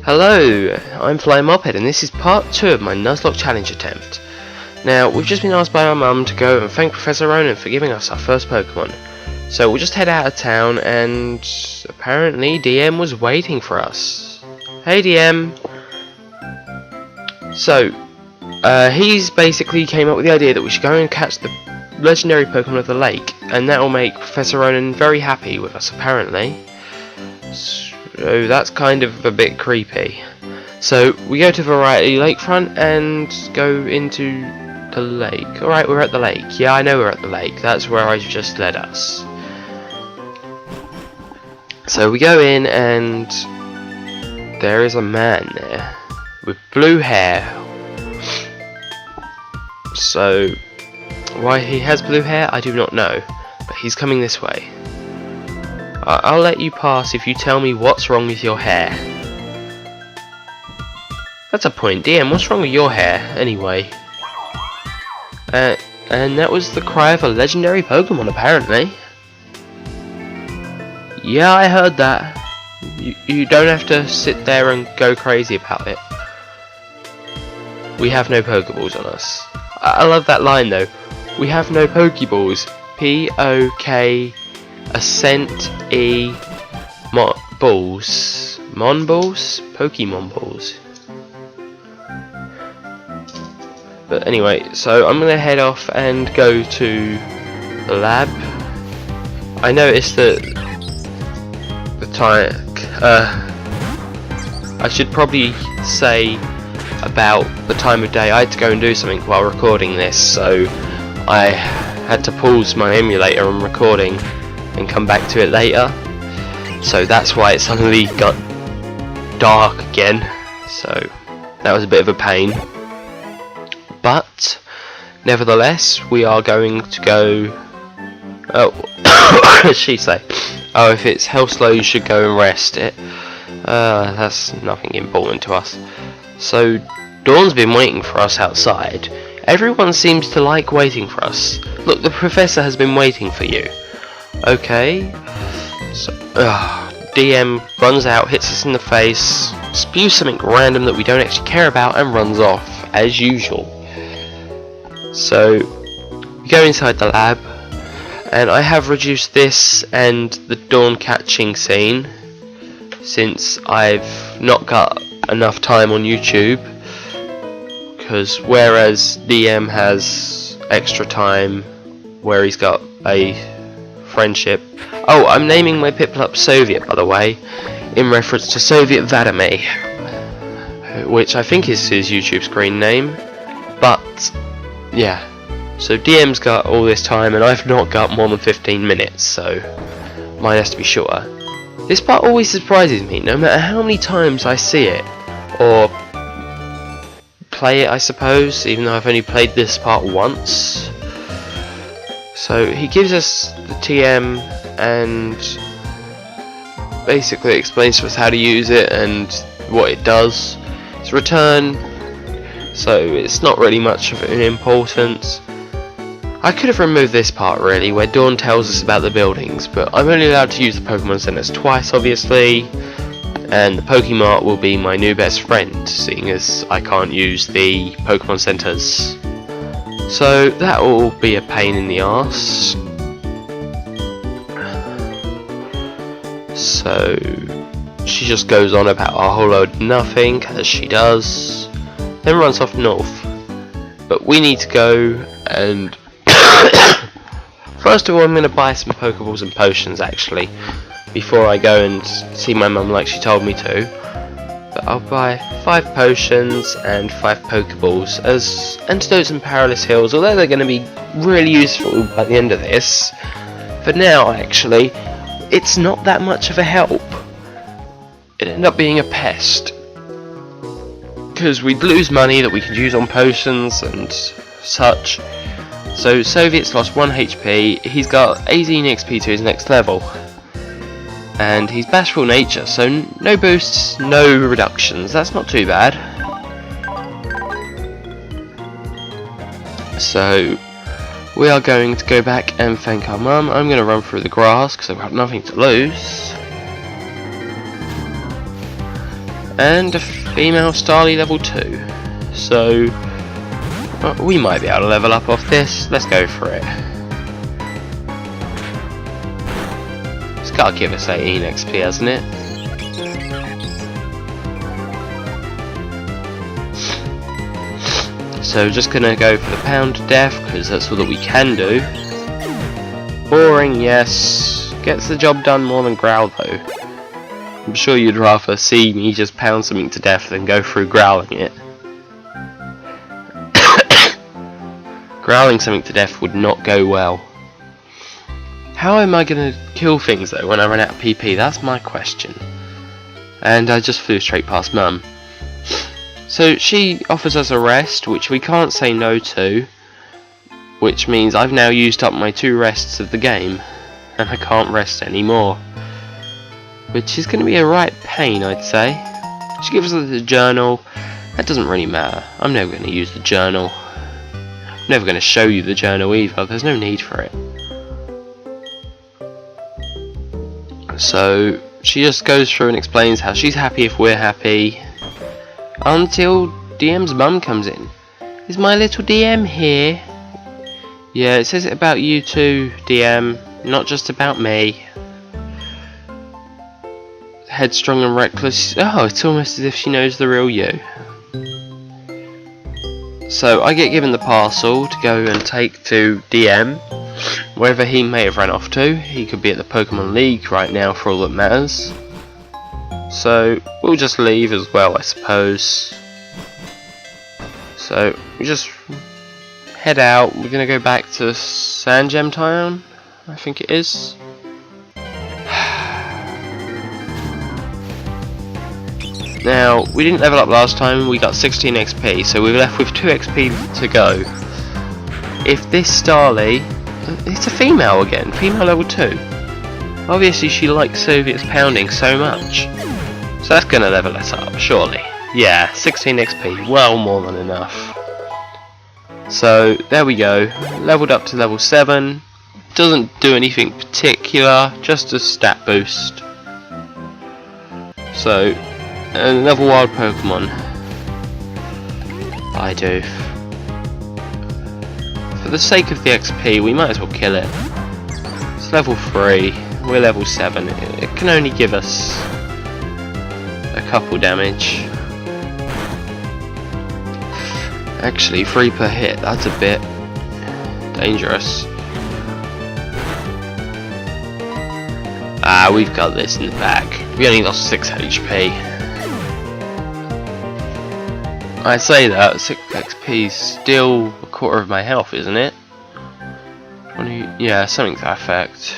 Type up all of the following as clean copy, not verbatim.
Hello, I'm Flying Moped and this is part 2 of my Nuzlocke Challenge attempt. Now, we've just been asked by our mum to go and thank Professor Ronan for giving us our first Pokemon. So we'll just head out of town and apparently DM was waiting for us. Hey DM! So, he's basically came up with the idea that we should go and catch the legendary Pokemon of the lake, and that will make Professor Ronan very happy with us apparently. So that's kind of a bit creepy. So we go to Variety Lakefront and go into the lake. Alright, we're at the lake. Yeah, I know we're at the lake. That's where I just led us. So we go in and there is a man there with blue hair. So why he has blue hair, I do not know. But he's coming this way. I'll let you pass if you tell me what's wrong with your hair. That's a point. DM, what's wrong with your hair, anyway? And that was the cry of a legendary Pokemon, apparently. Yeah, I heard that. You don't have to sit there and go crazy about it. We have no Pokeballs on us. I love that line, though. We have no Pokeballs. P-O-K... Ascent E balls. Mon balls? Pokemon balls. But anyway, so I'm gonna head off and go to the lab. I noticed that the time I should probably say about the time of day. I had to go and do something while recording this, so I had to pause my emulator and recording and come back to it later, so that's why it suddenly got dark again. So that was a bit of a pain, but nevertheless we are going to go. Oh, what does she say? Oh, if it's hell slow you should go and rest it. That's nothing important to us. So Dawn's been waiting for us outside. Everyone seems to like waiting for us. Look, the professor has been waiting for you. Okay, so DM runs out, hits us in the face, spews something random that we don't actually care about, and runs off as usual. So we go inside the lab, and I have reduced this and the dawn catching scene since I've not got enough time on YouTube. Because whereas DM has extra time where he's got a friendship. Oh, I'm naming my Piplup Soviet, by the way, in reference to Soviet Vladimir, which I think is his YouTube screen name. But yeah, so DM's got all this time and I've not got more than 15 minutes, so mine has to be shorter. This part always surprises me, no matter how many times I see it or play it, I suppose, even though I've only played this part once. So he gives us the TM and basically explains to us how to use it and what it does. It's return, so it's not really much of an importance. I could have removed this part really, where Dawn tells us about the buildings, but I'm only allowed to use the Pokemon Centers twice, obviously, and the Pokemart will be my new best friend, seeing as I can't use the Pokemon Centers. So that will be a pain in the arse. So she just goes on about a whole load of nothing, as she does, then runs off north. But we need to go and first of all I'm going to buy some Pokeballs and potions actually, before I go and see my mum like she told me to. But I'll buy 5 potions and 5 Pokeballs as antidotes and perilous heals, although they're going to be really useful by the end of this. For now, actually, it's not that much of a help. It ended up being a pest, because we'd lose money that we could use on potions and such. So Soviet's lost 1 HP, he's got 18 XP to his next level. And he's bashful nature, so no boosts, no reductions. That's not too bad. So we are going to go back and thank our mum. I'm going to run through the grass because I've got nothing to lose. and a female Starly level 2. So we might be able to level up off this. Let's go for it. It's gotta give us 18 XP, hasn't it? So just gonna go for the pound to death because that's all that we can do. Boring, yes. Gets the job done more than growl though. I'm sure you'd rather see me just pound something to death than go through growling it. Growling something to death would not go well. How am I going to kill things though when I run out of PP? That's my question. And I just flew straight past Mum. So she offers us a rest, which we can't say no to. Which means I've now used up my 2 rests of the game. And I can't rest anymore. Which is going to be a right pain, I'd say. She gives us the journal. That doesn't really matter. I'm never going to use the journal. I'm never going to show you the journal either. There's no need for it. So she just goes through and explains how she's happy if we're happy. Until DM's mum comes in. Is my little DM here? Yeah, it says it about you too, DM. Not just about me. Headstrong and reckless. Oh, it's almost as if she knows the real you. So I get given the parcel to go and take to DM, wherever he may have run off to. He could be at the Pokemon League right now for all that matters. So we'll just leave as well, I suppose. So we just head out. We're gonna go back to Sandgem Town, I think it is. Now, we didn't level up last time, we got 16 XP, so we're left with 2 XP to go. If this Starly, it's a female again, female level 2. Obviously she likes Soviet's pounding so much. So that's gonna level us up, surely. Yeah, 16 XP, well more than enough. So, there we go, leveled up to level 7. Doesn't do anything particular, just a stat boost. So, another wild Pokemon. I do. For the sake of the XP, we might as well kill it. It's level 3, we're level 7. It can only give us a couple damage. Actually, 3 per hit, that's a bit dangerous. Ah, we've got this in the bag. We only lost 6 HP. I say that, 6 XP is still a quarter of my health, isn't it? 20, yeah, something to that effect.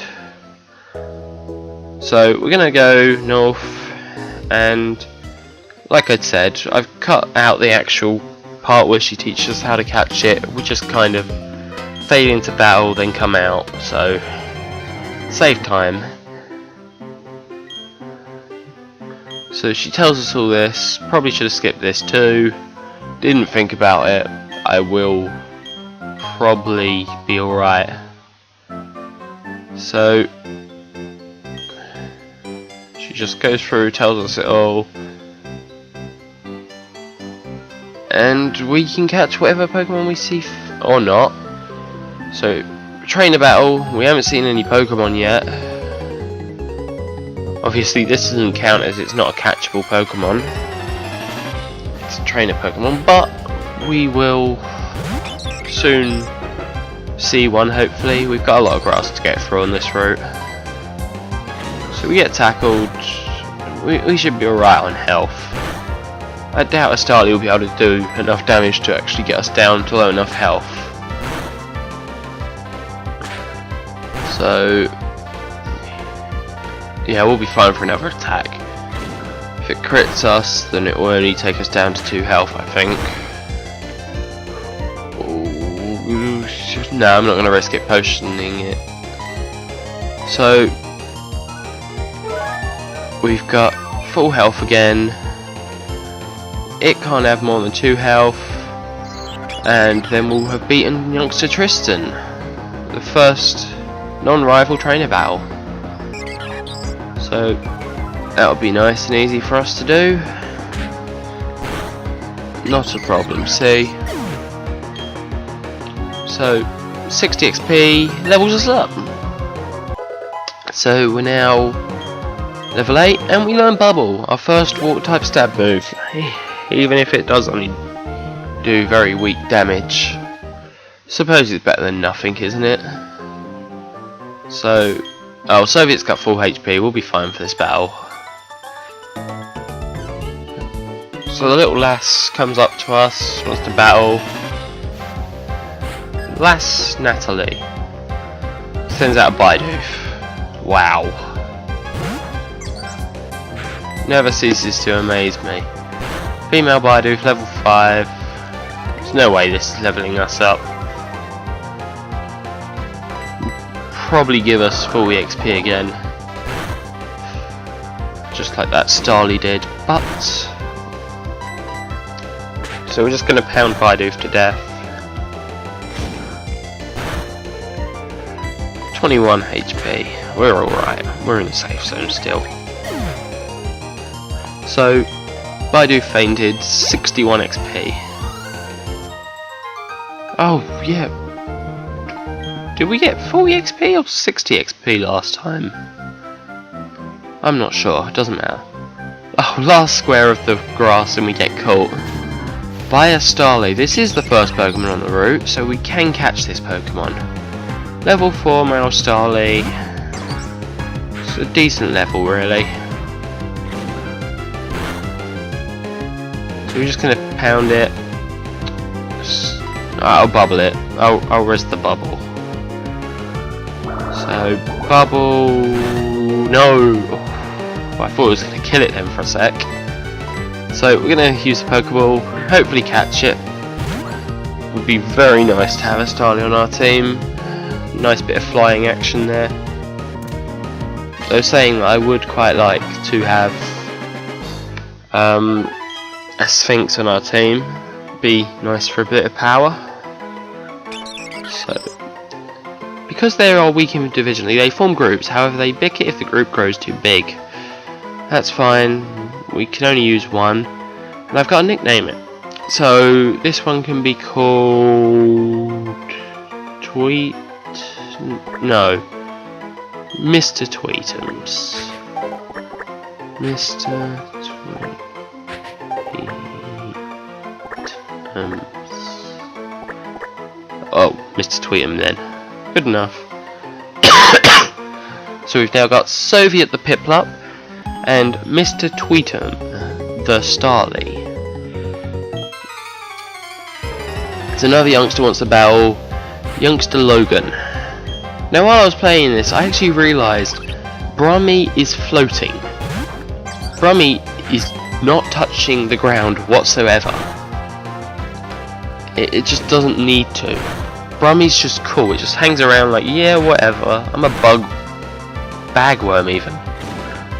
So, we're gonna go north, and like I'd said, I've cut out the actual part where she teaches us how to catch it. We just kind of fade into battle, then come out, so save time. So she tells us all this, probably should have skipped this too, didn't think about it, I will probably be alright. So she just goes through, tells us it all, and we can catch whatever Pokemon we see or not. So trainer battle, we haven't seen any Pokemon yet. Obviously this doesn't count as it's not a catchable Pokemon. It's a trainer Pokemon, but we will soon see one hopefully. We've got a lot of grass to get through on this route. So we get tackled. We should be alright on health. I doubt a Starly will be able to do enough damage to actually get us down to low enough health. So yeah, we'll be fine for another attack. If it crits us, then it will only take us down to 2 health, I think. Ooh, no, I'm not going to risk it potioning it. So we've got full health again. It can't have more than 2 health, and then we'll have beaten youngster Tristan, the first non-rival trainer battle. So that'll be nice and easy for us to do. not a problem. See, so 60 XP levels us up. So we're now level 8, and we learn Bubble, our first water type stab move. Even if it does only do very weak damage, suppose it's better than nothing, isn't it? So, oh, Soviet's got full HP. We'll be fine for this battle. So the little lass comes up to us, wants to battle. Lass Natalie sends out a Bidoof. Wow. Never ceases to amaze me. Female Bidoof, level 5. There's no way this is leveling us up. Probably give us full EXP again. Just like that Starly did, but... So we're just going to pound Bidoof to death. 21 HP. We're alright. We're in the safe zone still. So, Bidoof fainted, 61 XP. Oh, yeah. Did we get full XP or 60 XP last time? I'm not sure, it doesn't matter. Oh, last square of the grass and we get caught by a Starly. This is the first Pokemon on the route, so we can catch this Pokemon. Level 4 male Starly. It's a decent level, really. So we're just going to pound it. I'll bubble it. I'll risk the bubble. So, bubble... No! Oh, I thought I was going to kill it then for a sec. So, we're going to use the Pokeball, hopefully catch it. Would be very nice to have a Starly on our team. Nice bit of flying action there. Though saying I would quite like to have a Sphinx on our team. Be nice for a bit of power. So, because they are weak individually, they form groups. However, they bicker if the group grows too big. That's fine. We can only use one, and I've got to nickname it. So this one can be called Tweet. No, Mr. Tweetums. Mr. Tweetums. Oh, Mr. Tweetum then. Good enough. So we've now got Soviet the Piplup and Mr. Tweetum the Starly. There's another youngster wants to battle, youngster Logan. Now while I was playing this, I actually realised Brummy is floating. Brummy is not touching the ground whatsoever. It just doesn't need to. Brummy's just cool, it just hangs around like, yeah, whatever. I'm a bagworm even.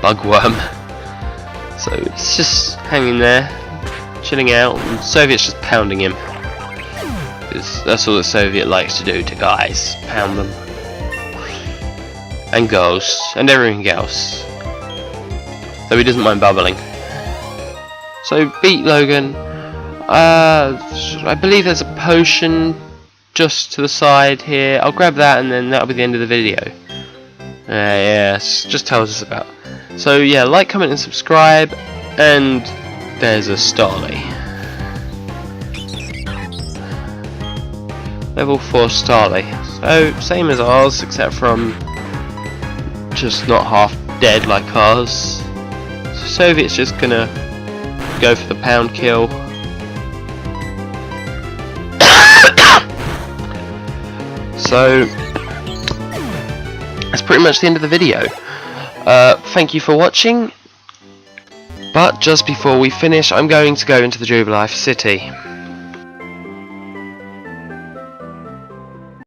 Bugworm. So it's just hanging there, chilling out, and Soviet's just pounding him. That's all the Soviet likes to do to guys, pound them. And girls, and everything else. Though he doesn't mind bubbling. So beat Logan. I believe there's a potion just to the side here. I'll grab that and then that'll be the end of the video. Yes, just tells us about. So yeah, like, comment and subscribe, and there's a Starly. Level 4 Starly. So same as ours, except from just not half dead like ours. So Soviet's just gonna go for the pound kill. So that's pretty much the end of the video. Thank you for watching, but just before we finish, I'm going to go into the Jubilife City.